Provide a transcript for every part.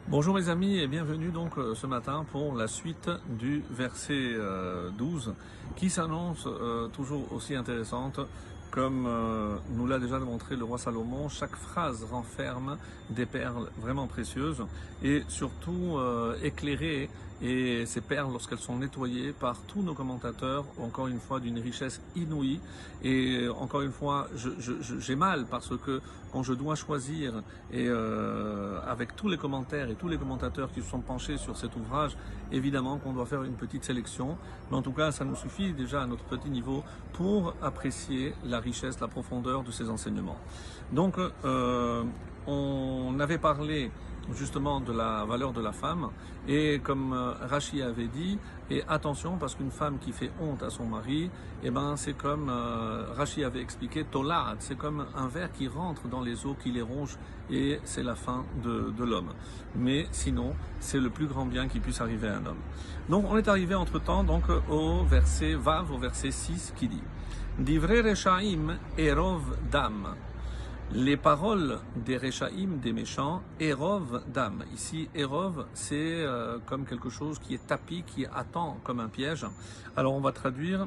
Bonjour mes amis et bienvenue donc ce matin pour la suite du verset 12 qui s'annonce toujours aussi intéressante comme nous l'a déjà démontré le roi Salomon. Chaque phrase renferme des perles vraiment précieuses et surtout éclairées, et ces perles, lorsqu'elles sont nettoyées par tous nos commentateurs, encore une fois d'une richesse inouïe. Et encore une fois, j'ai mal parce que quand je dois choisir, et avec tous les commentaires et tous les commentateurs qui se sont penchés sur cet ouvrage, évidemment qu'on doit faire une petite sélection. Mais en tout cas, ça nous suffit déjà à notre petit niveau pour apprécier la richesse, la profondeur de ces enseignements. Donc, on avait parlé justement de la valeur de la femme, et comme Rachi avait dit, et attention parce qu'une femme qui fait honte à son mari, eh ben c'est comme Rachi avait expliqué, tolad, c'est comme un ver qui rentre dans les os, qui les ronge, et c'est la fin de l'homme. Mais sinon, c'est le plus grand bien qui puisse arriver à un homme. Donc on est arrivé entre temps donc au verset Vav, au verset 6 qui dit Divrei Reshaim erov dam. Les paroles des Rechaïm, des méchants, Erov Dam. Ici, Erov, c'est comme quelque chose qui est tapis, qui attend comme un piège. Alors on va traduire,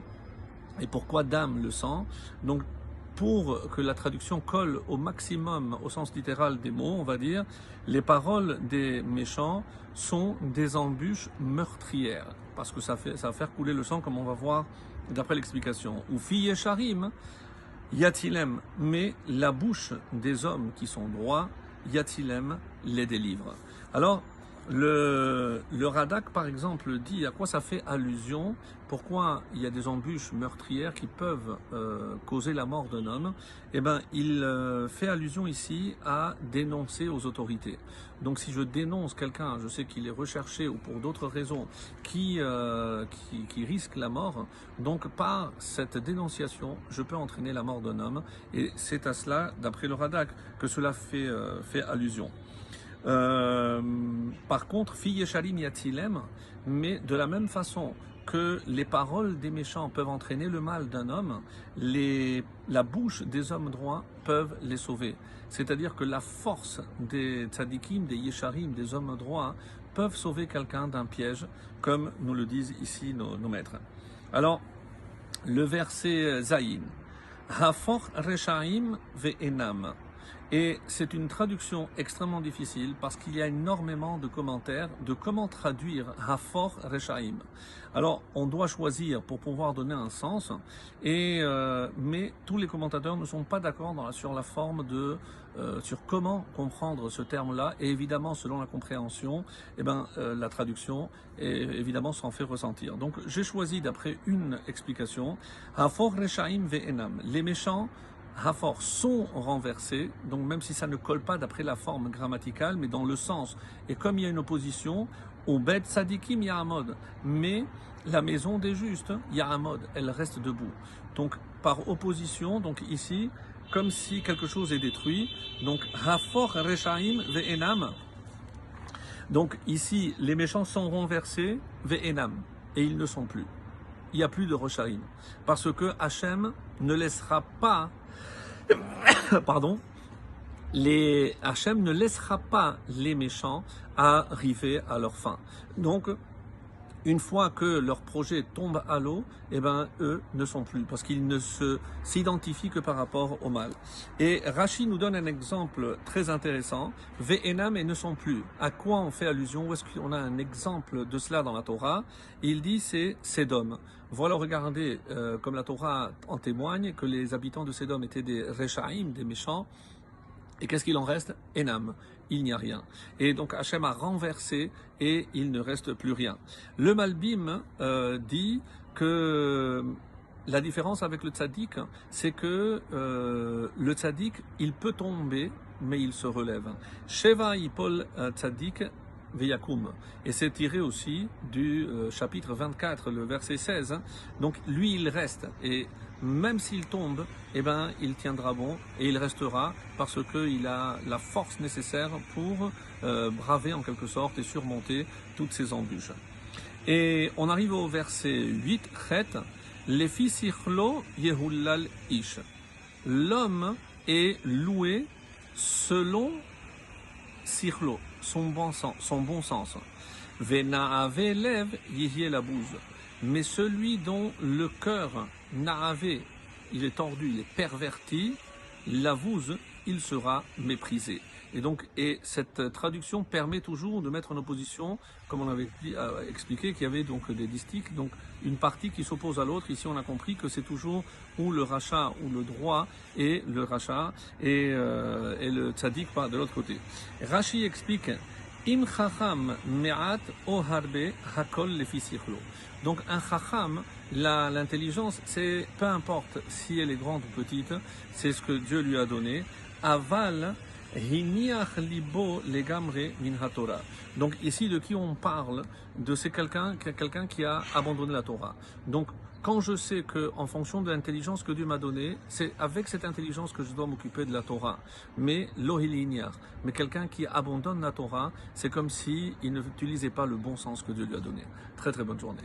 et pourquoi Dam, le sang? Donc pour que la traduction colle au maximum au sens littéral des mots, on va dire, les paroles des méchants sont des embûches meurtrières, parce que ça va faire couler le sang, comme on va voir d'après l'explication. Ou Fi Yesharim, Yatilem, mais la bouche des hommes qui sont droits, Yatilem les délivre. Alors, le Radak, par exemple, dit à quoi ça fait allusion, pourquoi il y a des embûches meurtrières qui peuvent causer la mort d'un homme. Eh bien, il fait allusion ici à dénoncer aux autorités. Donc, si je dénonce quelqu'un, je sais qu'il est recherché ou pour d'autres raisons, qui risque la mort, donc par cette dénonciation, je peux entraîner la mort d'un homme. Et c'est à cela, d'après le Radak, que cela fait allusion. Par contre, Fi Yesharim Yatilem, mais de la même façon que les paroles des méchants peuvent entraîner le mal d'un homme, la bouche des hommes droits peuvent les sauver. C'est-à-dire que la force des tzadikim, des yesharim, des hommes droits, peuvent sauver quelqu'un d'un piège, comme nous le disent ici nos maîtres. Alors, le verset Zayin, Hafor Reshaim ve'enam. Et c'est une traduction extrêmement difficile parce qu'il y a énormément de commentaires de comment traduire Hafor Reshaim. Alors, on doit choisir pour pouvoir donner un sens, mais tous les commentateurs ne sont pas d'accord sur la forme sur comment comprendre ce terme-là. Et évidemment, selon la compréhension, la traduction, évidemment, s'en fait ressentir. Donc, j'ai choisi d'après une explication, Hafor Reshaim ve'enam. Les méchants, Hafor, sont renversés, donc même si ça ne colle pas d'après la forme grammaticale, mais dans le sens. Et comme il y a une opposition, au Bet Sadikim Yahamod, mais la maison des justes, Yahamod, elle reste debout. Donc par opposition, donc ici, comme si quelque chose est détruit, donc Hafor Reshaim Ve'enam. Donc ici, les méchants sont renversés, Ve'enam, et ils ne sont plus. Il n'y a plus de Reshaim, parce que Hachem ne laissera pas Hachem ne laissera pas les méchants arriver à leur fin. Donc, une fois que leur projet tombe à l'eau, eux ne sont plus, parce qu'ils ne s'identifient que par rapport au mal. Et Rachi nous donne un exemple très intéressant, Ve'enam et ne sont plus. À quoi on fait allusion? Où est-ce qu'on a un exemple de cela dans la Torah? Il dit c'est Sédom. Voilà, regardez, comme la Torah en témoigne, que les habitants de Sédom étaient des Rechaïm, des méchants. Et qu'est-ce qu'il en reste? Enam. Il n'y a rien. Et donc Hachem a renversé et il ne reste plus rien. Le Malbim dit que la différence avec le tzaddik, c'est que le tzaddik, il peut tomber, mais il se relève. Sheva Yipol tzaddik Veyakum. Et c'est tiré aussi du chapitre 24, le verset 16. Donc lui, il reste. Et même s'il tombe, il tiendra bon et il restera parce qu'il a la force nécessaire pour braver en quelque sorte et surmonter toutes ces embûches. Et on arrive au verset 8, Chet, Lefi sichlo yehullal ish. L'homme est loué selon sirlo, son bon sens. Vena'ave lev yihye la bouse. Mais celui dont le cœur na'ave, il est tordu, il est perverti, l'avouse, il sera méprisé. Et cette traduction permet toujours de mettre en opposition, comme on avait expliqué, qu'il y avait donc des distiques, donc une partie qui s'oppose à l'autre. Ici, on a compris que c'est toujours ou le rachat ou le droit et le rachat et le tzaddik de l'autre côté. Rashi explique Im chacham me'at o harbe hakol lefi sichlo. Donc un chacham, l'intelligence, c'est peu importe si elle est grande ou petite, c'est ce que Dieu lui a donné. Aval hiniach libo legamre min haTorah. Donc ici de qui on parle? C'est quelqu'un qui a abandonné la Torah. Donc quand je sais que, en fonction de l'intelligence que Dieu m'a donnée, c'est avec cette intelligence que je dois m'occuper de la Torah. Mais l'ohiliniar, mais quelqu'un qui abandonne la Torah, c'est comme si il n'utilisait pas le bon sens que Dieu lui a donné. Très très bonne journée.